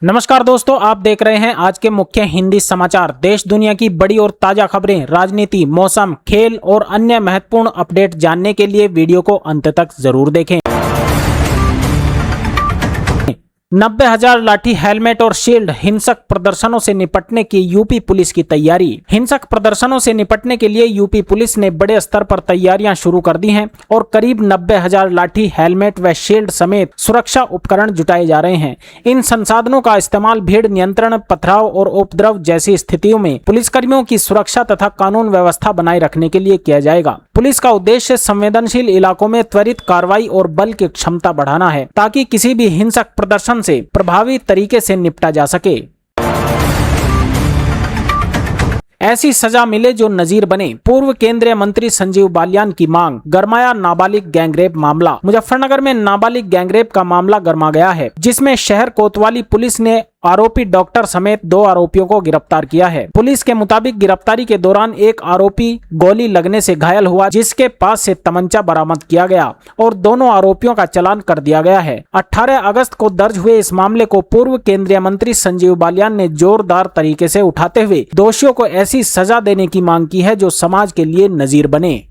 नमस्कार दोस्तों, आप देख रहे हैं आज के मुख्य हिंदी समाचार। देश दुनिया की बड़ी और ताजा खबरें, राजनीति, मौसम, खेल और अन्य महत्वपूर्ण अपडेट जानने के लिए वीडियो को अंत तक जरूर देखें। 90,000 लाठी, हेलमेट और शील्ड, हिंसक प्रदर्शनों से निपटने की यूपी पुलिस की तैयारी। हिंसक प्रदर्शनों से निपटने के लिए यूपी पुलिस ने बड़े स्तर पर तैयारियां शुरू कर दी हैं और करीब 90,000 लाठी, हेलमेट व शील्ड समेत सुरक्षा उपकरण जुटाए जा रहे हैं। इन संसाधनों का इस्तेमाल भीड़ नियंत्रण, पथराव और उपद्रव जैसी स्थितियों में पुलिसकर्मियों की सुरक्षा तथा कानून व्यवस्था बनाए रखने के लिए किया जाएगा। पुलिस का उद्देश्य संवेदनशील इलाकों में त्वरित कार्रवाई और बल की क्षमता बढ़ाना है, ताकि किसी भी हिंसक प्रदर्शन से प्रभावी तरीके से निपटा जा सके। ऐसी सजा मिले जो नजीर बने, पूर्व केंद्रीय मंत्री संजीव बालियान की मांग। गरमाया नाबालिग गैंगरेप मामला। मुजफ्फरनगर में नाबालिग गैंगरेप का मामला गरमा गया है, जिसमें शहर कोतवाली पुलिस ने आरोपी डॉक्टर समेत 2 आरोपियों को गिरफ्तार किया है। पुलिस के मुताबिक गिरफ्तारी के दौरान एक आरोपी गोली लगने से घायल हुआ, जिसके पास से तमंचा बरामद किया गया और दोनों आरोपियों का चालान कर दिया गया है। 18 अगस्त को दर्ज हुए इस मामले को पूर्व केंद्रीय मंत्री संजीव बालियान ने जोरदार तरीके से उठाते हुए दोषियों को ऐसी सजा देने की मांग की है जो समाज के लिए नजीर बने।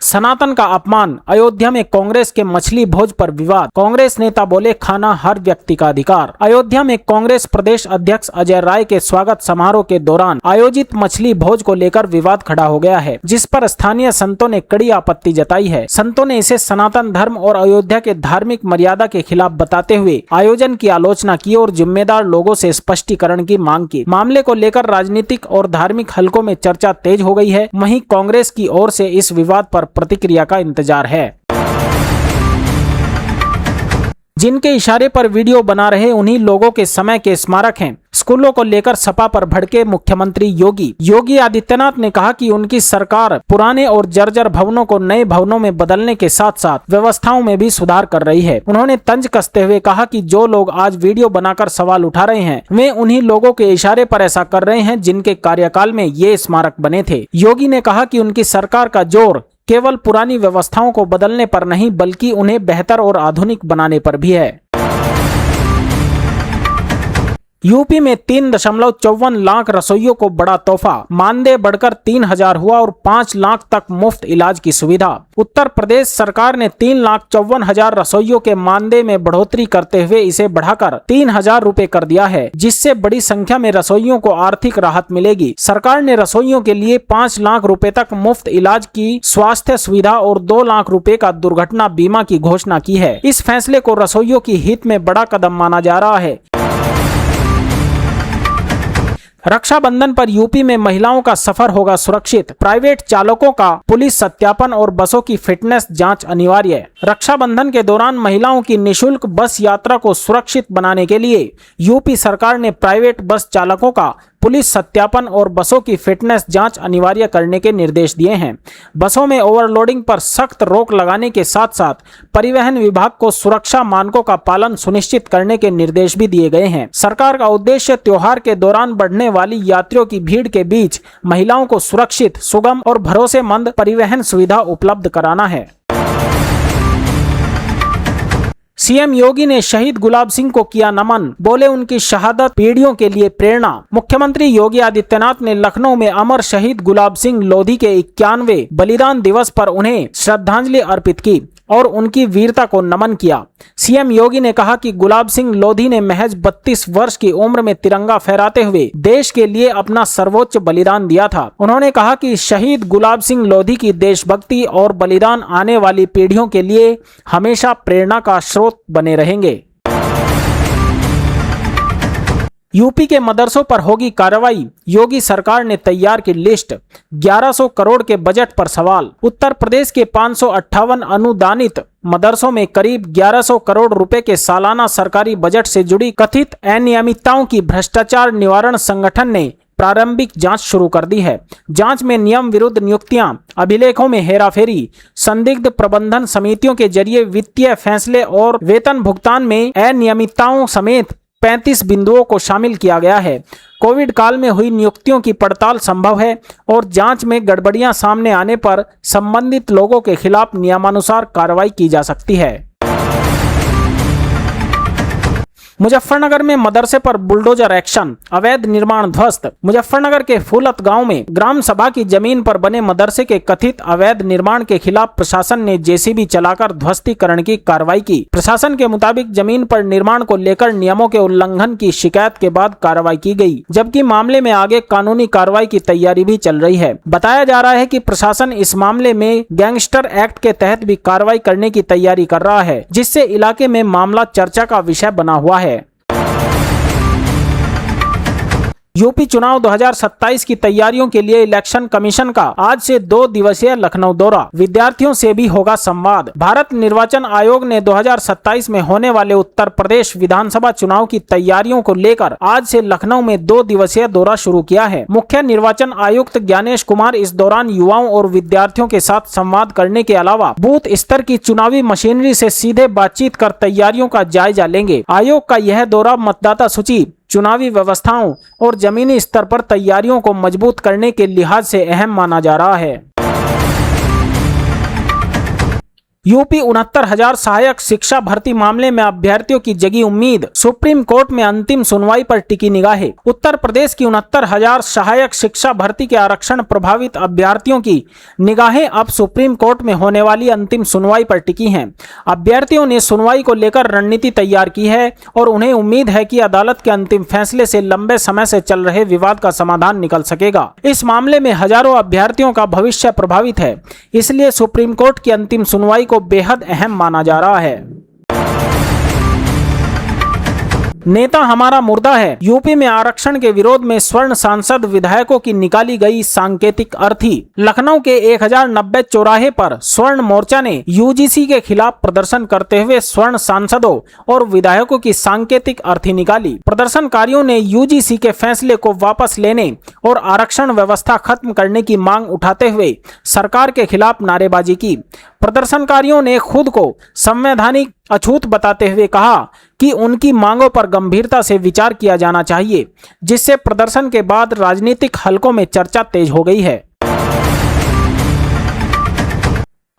सनातन का अपमान। अयोध्या में कांग्रेस के मछली भोज पर विवाद। कांग्रेस नेता बोले, खाना हर व्यक्ति का अधिकार। अयोध्या में कांग्रेस प्रदेश अध्यक्ष अजय राय के स्वागत समारोह के दौरान आयोजित मछली भोज को लेकर विवाद खड़ा हो गया है, जिस पर स्थानीय संतों ने कड़ी आपत्ति जताई है। संतों ने इसे सनातन धर्म और अयोध्या के धार्मिक मर्यादा के खिलाफ बताते हुए आयोजन की आलोचना की और जिम्मेदार लोगों से स्पष्टीकरण की मांग की। मामले को लेकर राजनीतिक और धार्मिक हलकों में चर्चा तेज हो गई है। वहीं कांग्रेस की ओर से इस विवाद पर प्रतिक्रिया का इंतजार है। जिनके इशारे पर वीडियो बना रहे उन्हीं लोगों के समय के स्मारक हैं। स्कूलों को लेकर सपा पर भड़के मुख्यमंत्री योगी आदित्यनाथ ने कहा कि उनकी सरकार पुराने और जर्जर भवनों को नए भवनों में बदलने के साथ साथ व्यवस्थाओं में भी सुधार कर रही है। उन्होंने तंज कसते हुए कहा कि जो लोग आज वीडियो बनाकर सवाल उठा रहे हैं, वे उन्हीं लोगों के इशारे पर ऐसा कर रहे हैं जिनके कार्यकाल में ये स्मारक बने थे। योगी ने कहा कि उनकी सरकार का जोर केवल पुरानी व्यवस्थाओं को बदलने पर नहीं, बल्कि उन्हें बेहतर और आधुनिक बनाने पर भी है। यूपी में 3.54 लाख रसोइयों को बड़ा तोहफा। मानदेय बढ़कर 3,000 हुआ और 5 लाख तक मुफ्त इलाज की सुविधा। उत्तर प्रदेश सरकार ने 3,54,000 रसोइयों के मानदेय में बढ़ोतरी करते हुए इसे बढ़ाकर 3,000 रुपए कर दिया है, जिससे बड़ी संख्या में रसोइयों को आर्थिक राहत मिलेगी। सरकार ने रसोइयों के लिए 5 लाख रुपए तक मुफ्त इलाज की स्वास्थ्य सुविधा और 2 लाख रुपए का दुर्घटना बीमा की घोषणा की है। इस फैसले को रसोइयों की हित में बड़ा कदम माना जा रहा है। रक्षाबंधन पर यूपी में महिलाओं का सफर होगा सुरक्षित। प्राइवेट चालकों का पुलिस सत्यापन और बसों की फिटनेस जांच अनिवार्य। रक्षाबंधन के दौरान महिलाओं की निःशुल्क बस यात्रा को सुरक्षित बनाने के लिए यूपी सरकार ने प्राइवेट बस चालकों का पुलिस सत्यापन और बसों की फिटनेस जांच अनिवार्य करने के निर्देश दिए हैं। बसों में ओवरलोडिंग पर सख्त रोक लगाने के साथ साथ परिवहन विभाग को सुरक्षा मानकों का पालन सुनिश्चित करने के निर्देश भी दिए गए हैं। सरकार का उद्देश्य त्योहार के दौरान बढ़ने वाली यात्रियों की भीड़ के बीच महिलाओं को सुरक्षित, सुगम और भरोसेमंद परिवहन सुविधा उपलब्ध कराना है। सीएम योगी ने शहीद गुलाब सिंह को किया नमन। बोले, उनकी शहादत पीढ़ियों के लिए प्रेरणा। मुख्यमंत्री योगी आदित्यनाथ ने लखनऊ में अमर शहीद गुलाब सिंह लोधी के 91वें बलिदान दिवस पर उन्हें श्रद्धांजलि अर्पित की और उनकी वीरता को नमन किया। सीएम योगी ने कहा कि गुलाब सिंह लोधी ने महज 32 वर्ष की उम्र में तिरंगा फहराते हुए देश के लिए अपना सर्वोच्च बलिदान दिया था। उन्होंने कहा कि शहीद गुलाब सिंह लोधी की देशभक्ति और बलिदान आने वाली पीढ़ियों के लिए हमेशा प्रेरणा का स्रोत बने रहेंगे। यूपी के मदरसों पर होगी कार्रवाई। योगी सरकार ने तैयार की लिस्ट। 1100 करोड़ के बजट पर सवाल। उत्तर प्रदेश के 558 अनुदानित मदरसों में करीब 1100 करोड़ रुपए के सालाना सरकारी बजट से जुड़ी कथित अनियमितताओं की भ्रष्टाचार निवारण संगठन ने प्रारंभिक जांच शुरू कर दी है। जांच में नियम विरुद्ध नियुक्तियां, अभिलेखों में हेराफेरी, संदिग्ध प्रबंधन समितियों के जरिए वित्तीय फैसले और वेतन भुगतान में अनियमितताओं समेत 35 बिंदुओं को शामिल किया गया है। कोविड काल में हुई नियुक्तियों की पड़ताल संभव है और जांच में गड़बड़ियां सामने आने पर संबंधित लोगों के खिलाफ नियमानुसार कार्रवाई की जा सकती है। मुजफ्फरनगर में मदरसे पर बुलडोजर एक्शन, अवैध निर्माण ध्वस्त। मुजफ्फरनगर के फूलत गांव में ग्राम सभा की जमीन पर बने मदरसे के कथित अवैध निर्माण के खिलाफ प्रशासन ने जेसीबी चलाकर ध्वस्तीकरण की कार्रवाई की। प्रशासन के मुताबिक जमीन पर निर्माण को लेकर नियमों के उल्लंघन की शिकायत के बाद कार्रवाई की गई, जबकि मामले में आगे कानूनी कार्रवाई की तैयारी भी चल रही है। बताया जा रहा है कि प्रशासन इस मामले में गैंगस्टर एक्ट के तहत भी कार्रवाई करने की तैयारी कर रहा है, जिससे इलाके में मामला चर्चा का विषय बना हुआ है। यूपी चुनाव 2027 की तैयारियों के लिए इलेक्शन कमीशन का आज से 2 दिवसीय लखनऊ दौरा, विद्यार्थियों से भी होगा संवाद। भारत निर्वाचन आयोग ने 2027 में होने वाले उत्तर प्रदेश विधानसभा चुनाव की तैयारियों को लेकर आज से लखनऊ में 2 दिवसीय दौरा शुरू किया है। मुख्य निर्वाचन आयुक्त ज्ञानेश कुमार इस दौरान युवाओं और विद्यार्थियों के साथ संवाद करने के अलावा बूथ स्तर की चुनावी मशीनरी से सीधे बातचीत कर तैयारियों का जायजा लेंगे। आयोग का यह दौरा मतदाता सूची, चुनावी व्यवस्थाओं और जमीनी स्तर पर तैयारियों को मजबूत करने के लिहाज से अहम माना जा रहा है। यूपी 69,000 सहायक शिक्षा भर्ती मामले में अभ्यर्थियों की जगी उम्मीद, सुप्रीम कोर्ट में अंतिम सुनवाई पर टिकी निगाहें। उत्तर प्रदेश की 69,000 सहायक शिक्षा भर्ती के आरक्षण प्रभावित अभ्यर्थियों की निगाहें अब सुप्रीम कोर्ट में होने वाली अंतिम सुनवाई पर टिकी हैं। अभ्यर्थियों ने सुनवाई को लेकर रणनीति तैयार की है और उन्हें उम्मीद है कि अदालत के अंतिम फैसले से लंबे समय से चल रहे विवाद का समाधान निकल सकेगा। इस मामले में हजारों अभ्यर्थियों का भविष्य प्रभावित है, इसलिए सुप्रीम कोर्ट की अंतिम सुनवाई को बेहद अहम माना जा रहा है। नेता हमारा मुर्दा है, यूपी में आरक्षण के विरोध में स्वर्ण सांसद विधायकों की निकाली गई सांकेतिक अर्थी। लखनऊ के 1090 चौराहे पर स्वर्ण मोर्चा ने यूजीसी के खिलाफ प्रदर्शन करते हुए स्वर्ण सांसदों और विधायकों की सांकेतिक अर्थी निकाली। प्रदर्शनकारियों ने यूजीसी के फैसले को वापस लेने और आरक्षण व्यवस्था खत्म करने की मांग उठाते हुए सरकार के खिलाफ नारेबाजी की। प्रदर्शनकारियों ने खुद को संवैधानिक अछूत बताते हुए कहा कि उनकी मांगों पर गंभीरता से विचार किया जाना चाहिए, जिससे प्रदर्शन के बाद राजनीतिक हलकों में चर्चा तेज हो गई है।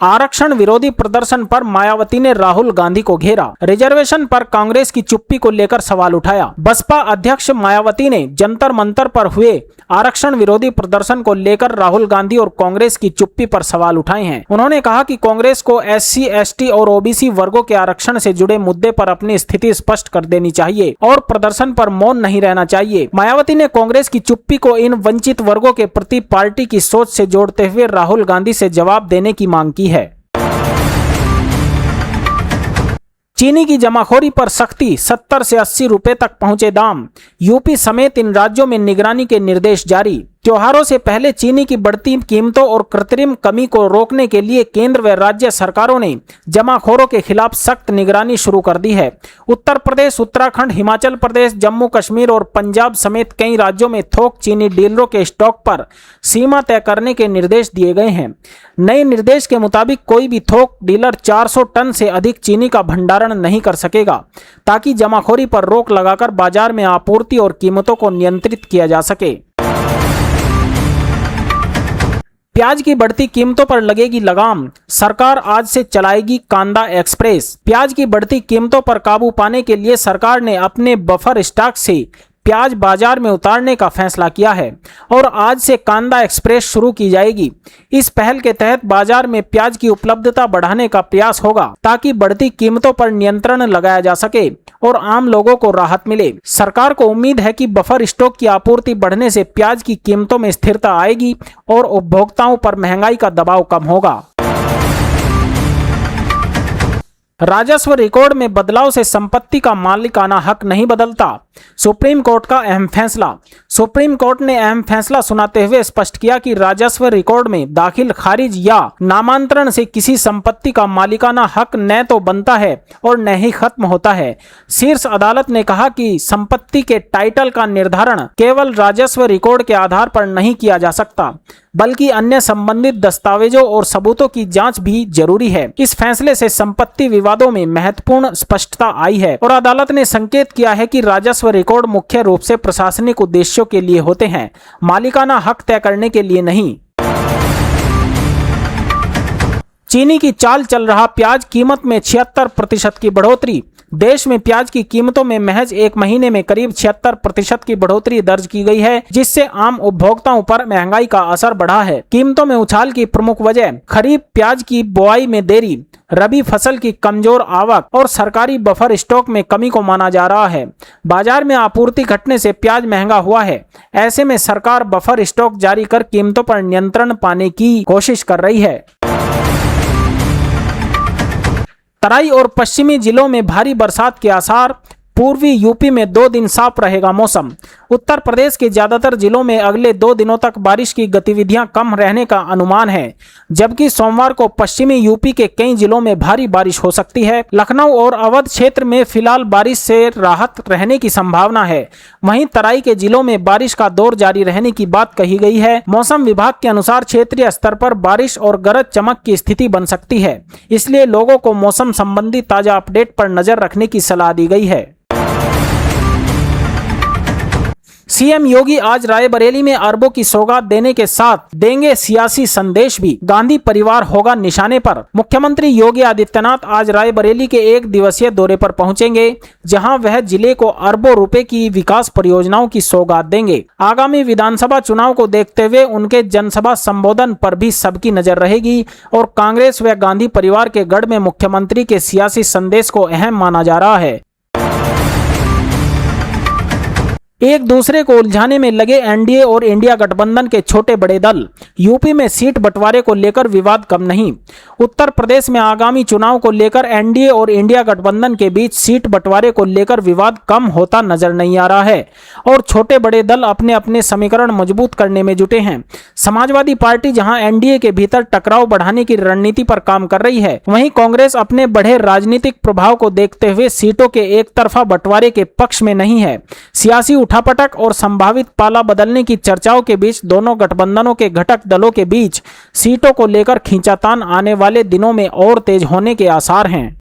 आरक्षण विरोधी प्रदर्शन पर मायावती ने राहुल गांधी को घेरा, रिजर्वेशन पर कांग्रेस की चुप्पी को लेकर सवाल उठाया। बसपा अध्यक्ष मायावती ने जंतर मंतर पर हुए आरक्षण विरोधी प्रदर्शन को लेकर राहुल गांधी और कांग्रेस की चुप्पी पर सवाल उठाए हैं। उन्होंने कहा कि कांग्रेस को SC, ST और OBC वर्गों के आरक्षण से जुड़े मुद्दे पर अपनी स्थिति स्पष्ट कर देनी चाहिए और प्रदर्शन पर मौन नहीं रहना चाहिए। मायावती ने कांग्रेस की चुप्पी को इन वंचित वर्गों के प्रति पार्टी की सोच से जोड़ते हुए राहुल गांधी से जवाब देने की मांग की है। चीनी की जमाखोरी पर सख्ती, 70 से 80 रुपए तक पहुंचे दाम। यूपी समेत इन राज्यों में निगरानी के निर्देश जारी। त्योहारों से पहले चीनी की बढ़ती कीमतों और कृत्रिम कमी को रोकने के लिए केंद्र व राज्य सरकारों ने जमाखोरों के खिलाफ सख्त निगरानी शुरू कर दी है। उत्तर प्रदेश, उत्तराखंड, हिमाचल प्रदेश, जम्मू कश्मीर और पंजाब समेत कई राज्यों में थोक चीनी डीलरों के स्टॉक पर सीमा तय करने के निर्देश दिए गए हैं। नए निर्देश के मुताबिक कोई भी थोक डीलर 400 टन से अधिक चीनी का भंडारण नहीं कर सकेगा, ताकि जमाखोरी पर रोक लगाकर बाजार में आपूर्ति और कीमतों को नियंत्रित किया जा सके। प्याज की बढ़ती कीमतों पर लगेगी लगाम, सरकार आज से चलाएगी कांदा एक्सप्रेस। प्याज की बढ़ती कीमतों पर काबू पाने के लिए सरकार ने अपने बफर स्टॉक से प्याज बाजार में उतारने का फैसला किया है और आज से कांदा एक्सप्रेस शुरू की जाएगी। इस पहल के तहत बाजार में प्याज की उपलब्धता बढ़ाने का प्रयास होगा, ताकि बढ़ती कीमतों पर नियंत्रण लगाया जा सके और आम लोगों को राहत मिले। सरकार को उम्मीद है कि बफर स्टॉक की आपूर्ति बढ़ने से प्याज की कीमतों में स्थिरता आएगी और उपभोक्ताओं पर महंगाई का दबाव कम होगा। राजस्व रिकॉर्ड में बदलाव से संपत्ति का मालिकाना हक नहीं बदलता, सुप्रीम कोर्ट का अहम फैसला। सुप्रीम कोर्ट ने अहम फैसला सुनाते हुए स्पष्ट किया कि राजस्व रिकॉर्ड में दाखिल, खारिज या नामांतरण से किसी संपत्ति का मालिकाना हक न तो बनता है और न ही खत्म होता है। शीर्ष अदालत ने कहा कि संपत्ति के टाइटल का निर्धारण केवल राजस्व रिकॉर्ड के आधार पर नहीं किया जा सकता, बल्कि अन्य संबंधित दस्तावेजों और सबूतों की जांच भी जरूरी है। इस फैसले से संपत्ति विवादों में महत्वपूर्ण स्पष्टता आई है और अदालत ने संकेत किया है कि राजस्व रिकॉर्ड मुख्य रूप से प्रशासनिक उद्देश्यों के लिए होते हैं, मालिकाना हक तय करने के लिए नहीं। चीनी की चाल चल रहा प्याज, कीमत में 76% की बढ़ोतरी। देश में प्याज की कीमतों में महज एक महीने में करीब 76% की बढ़ोतरी दर्ज की गई है, जिससे आम उपभोक्ताओं पर महंगाई का असर बढ़ा है। कीमतों में उछाल की प्रमुख वजह खरीफ प्याज की बुआई में देरी, रबी फसल की कमजोर आवक और सरकारी बफर स्टॉक में कमी को माना जा रहा है। बाजार में आपूर्ति घटने से प्याज महंगा हुआ है। ऐसे में सरकार बफर स्टॉक जारी कर कीमतों पर नियंत्रण पाने की कोशिश कर रही है। तराई और पश्चिमी जिलों में भारी बरसात के आसार, पूर्वी यूपी में 2 दिन साफ रहेगा मौसम। उत्तर प्रदेश के ज्यादातर जिलों में अगले 2 दिनों तक बारिश की गतिविधियां कम रहने का अनुमान है, जबकि सोमवार को पश्चिमी यूपी के कई जिलों में भारी बारिश हो सकती है। लखनऊ और अवध क्षेत्र में फिलहाल बारिश से राहत रहने की संभावना है। वहीं तराई के जिलों में बारिश का दौर जारी रहने की बात कही गई है। मौसम विभाग के अनुसार क्षेत्रीय स्तर पर बारिश और गरज चमक की स्थिति बन सकती है, इसलिए लोगों को मौसम संबंधी ताजा अपडेट पर नजर रखने की सलाह दी गई है। सीएम योगी आज रायबरेली में अरबों की सौगात देने के साथ देंगे सियासी संदेश भी। गांधी परिवार होगा निशाने पर। मुख्यमंत्री योगी आदित्यनाथ आज रायबरेली के 1 दिवसीय दौरे पर पहुंचेंगे, जहां वह जिले को अरबों रुपए की विकास परियोजनाओं की सौगात देंगे। आगामी विधानसभा चुनाव को देखते हुए उनके जनसभा संबोधन पर भी सबकी नजर रहेगी और कांग्रेस व गांधी परिवार के गढ़ में मुख्यमंत्री के सियासी संदेश को अहम माना जा रहा है। एक दूसरे को उलझाने में लगे एनडीए और इंडिया गठबंधन के छोटे बड़े दल। यूपी में सीट बंटवारे को लेकर विवाद कम नहीं। उत्तर प्रदेश में आगामी चुनाव को लेकर एनडीए और इंडिया गठबंधन के बीच सीट बंटवारे को लेकर विवाद कम होता नजर नहीं आ रहा है और छोटे बड़े दल अपने अपने समीकरण मजबूत करने में जुटे हैं। समाजवादी पार्टी जहां एनडीए के भीतर टकराव बढ़ाने की रणनीति पर काम कर रही है, वहीं कांग्रेस अपने बढ़े राजनीतिक प्रभाव को देखते हुए सीटों के एक तरफा बंटवारे के पक्ष में नहीं है। सियासी उठापटक और संभावित पाला बदलने की चर्चाओं के बीच दोनों गठबंधनों के घटक दलों के बीच सीटों को लेकर खींचातान आने वाले दिनों में और तेज होने के आसार हैं।